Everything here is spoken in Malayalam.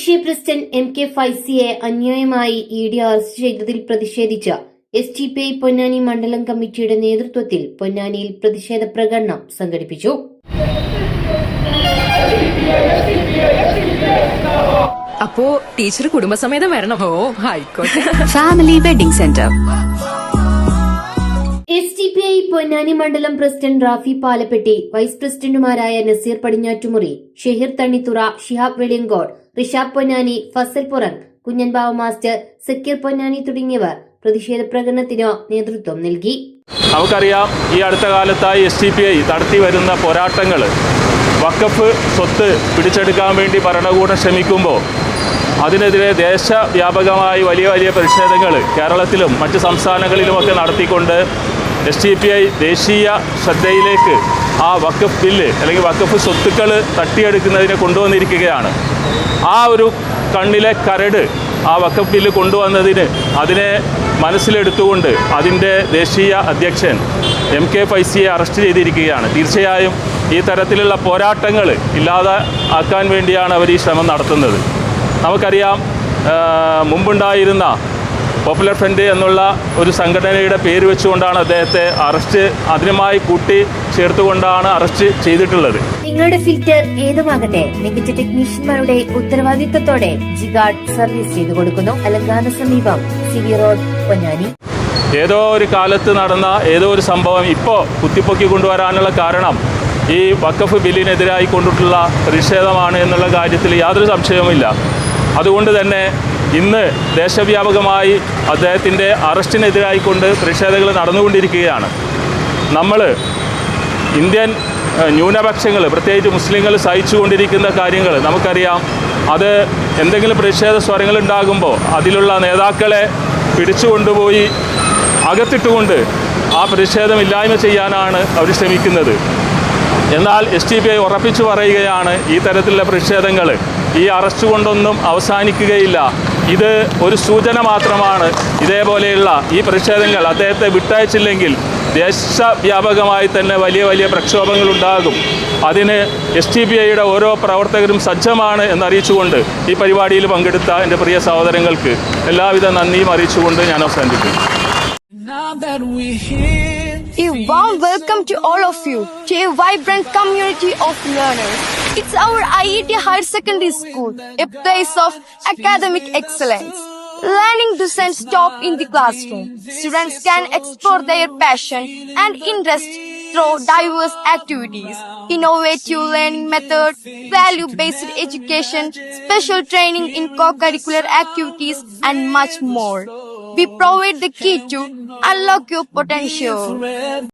ദേശീയ പ്രസിഡന്റ് MK ഫൈസിയെ അന്യായമായി ED അറസ്റ്റ് ചെയ്തതിൽ പ്രതിഷേധിച്ച് SDPI പൊന്നാനി മണ്ഡലം കമ്മിറ്റിയുടെ നേതൃത്വത്തിൽ പൊന്നാനിയിൽ പ്രതിഷേധ പ്രകടനം സംഘടിപ്പിച്ചു. അപ്പോ ടീച്ചർ കുടുംബസമേതം വരണം. ഓ ആയിക്കോട്ടെ. Family wedding centre. SDPI Ponnani മണ്ഡലം പ്രസിഡന്റ് റാഫി പാലപ്പെട്ടി, വൈസ് പ്രസിഡന്റുമാരായ നസീർ പടിഞ്ഞാറ്റുമുറി, ഷെഹിർ തണ്ണിത്തുറ, ഷിഹാബ് വെളിയങ്കോട്, റിഷാബ് പൊന്നാനി, ഫസൽ പുറൻ, കുഞ്ഞൻബാവ മാസ്റ്റർ, സക്കീർ പൊന്നാനി തുടങ്ങിയവർ പ്രതിഷേധ പ്രകടനത്തിന് നേതൃത്വം നൽകി. നമുക്കറിയാം, ഈ അടുത്ത കാലത്തായി SDPI നടത്തി വരുന്ന പോരാട്ടങ്ങൾ വഖഫ് സ്വത്ത് പിടിച്ചെടുക്കാൻ വേണ്ടി ഭരണകൂടം ശ്രമിക്കുമ്പോൾ അതിനെതിരെ ദേശവ്യാപകമായി വലിയ വലിയ പ്രതിഷേധങ്ങൾ കേരളത്തിലും മറ്റ് സംസ്ഥാനങ്ങളിലുമൊക്കെ നടത്തിക്കൊണ്ട് SDPI ദേശീയ ശ്രദ്ധയിലേക്ക് ആ വഖഫ് ബില്ല് അല്ലെങ്കിൽ വഖഫ് സ്വത്തുക്കൾ തട്ടിയെടുക്കുന്നതിനെ കൊണ്ടുവന്നിരിക്കുകയാണ്. ആ ഒരു കണ്ണിലെ കരട് ആ വഖഫ് ബില്ല് കൊണ്ടുവന്നതിന് അതിനെ മനസ്സിലെടുത്തുകൊണ്ട് അതിൻ്റെ ദേശീയ അധ്യക്ഷൻ MK ഫൈസിയെ അറസ്റ്റ് ചെയ്തിരിക്കുകയാണ്. തീർച്ചയായും ഈ തരത്തിലുള്ള പോരാട്ടങ്ങൾ ഇല്ലാതെ ആക്കാൻ വേണ്ടിയാണ് അവർ ഈ ശ്രമം നടത്തുന്നത്. നമുക്കറിയാം, മുമ്പുണ്ടായിരുന്ന പോപ്പുലർ ഫ്രണ്ട് എന്നുള്ള ഒരു സംഘടനയുടെ പേര് വെച്ചുകൊണ്ടാണ് അദ്ദേഹത്തെ അറസ്റ്റ് അതിനുമായി കൂട്ടി ചേർത്തുകൊണ്ടാണ് അറസ്റ്റ് ചെയ്തിട്ടുള്ളത്. നിങ്ങളുടെ ഫിൽറ്റർ ഏതുമാകട്ടെ, മികച്ച ടെക്നീഷ്യന്മാരുടെ ഉത്തരവാദിത്തത്തോടെ ജിഗാർഡ് സർവീസ് ചെയ്തു കൊടുക്കുന്നു. അലങ്കാന സമീപം CV റോഡ്, പൊന്നാനി. ഏതോ ഒരു കാലത്ത് നടന്ന ഏതോ ഒരു സംഭവം ഇപ്പോൾ കുത്തിപ്പൊക്കി കൊണ്ടുവരാനുള്ള കാരണം ഈ വഖഫ് ബില്ലിനെതിരായി കൊണ്ടിട്ടുള്ള പ്രതിഷേധമാണ് എന്നുള്ള കാര്യത്തിൽ യാതൊരു സംശയവുമില്ല. അതുകൊണ്ട് തന്നെ ഇന്ന് ദേശവ്യാപകമായി അദ്ദേഹത്തിൻ്റെ അറസ്റ്റിനെതിരായിക്കൊണ്ട് പ്രതിഷേധങ്ങൾ നടന്നുകൊണ്ടിരിക്കുകയാണ്. നമ്മൾ ഇന്ത്യൻ ന്യൂനപക്ഷങ്ങൾ, പ്രത്യേകിച്ച് മുസ്ലിങ്ങൾ സഹിച്ചുകൊണ്ടിരിക്കുന്ന കാര്യങ്ങൾ നമുക്കറിയാം. അത് എന്തെങ്കിലും പ്രതിഷേധ സ്വരങ്ങൾ ഉണ്ടാകുമ്പോൾ അതിലുള്ള നേതാക്കളെ പിടിച്ചുകൊണ്ടുപോയി അകത്തിട്ടുകൊണ്ട് ആ പ്രതിഷേധമില്ലായ്മ ചെയ്യാനാണ് അവർ ശ്രമിക്കുന്നത്. എന്നാൽ SDPI ഉറപ്പിച്ചു പറയുകയാണ്, ഈ തരത്തിലുള്ള പ്രതിഷേധങ്ങൾ ഈ അറസ്റ്റ് കൊണ്ടൊന്നും അവസാനിക്കുകയില്ല. ഇത് ഒരു സൂചന മാത്രമാണ്. ഇതേപോലെയുള്ള ഈ പ്രതിഷേധങ്ങൾ അദ്ദേഹത്തെ വിട്ടയച്ചില്ലെങ്കിൽ ദേശവ്യാപകമായി തന്നെ വലിയ വലിയ പ്രക്ഷോഭങ്ങളുണ്ടാകും. അതിന് SDPIയുടെ ഓരോ പ്രവർത്തകരും സജ്ജമാണ് എന്നറിയിച്ചുകൊണ്ട് ഈ പരിപാടിയിൽ പങ്കെടുത്ത എൻ്റെ പ്രിയ സഹോദരങ്ങൾക്ക് എല്ലാവിധ നന്ദിയും അറിയിച്ചുകൊണ്ട് ഞാൻ അവസാനിപ്പിക്കുന്നു. A warm welcome to all of you to a vibrant community of learners. It's our IET Higher Secondary School, a place of academic excellence. Learning doesn't stop in the classroom. Students can explore their passion and interest through diverse activities, innovative learning methods, value-based education, special training in co-curricular activities, and much more. We provide the key to unlock your potential.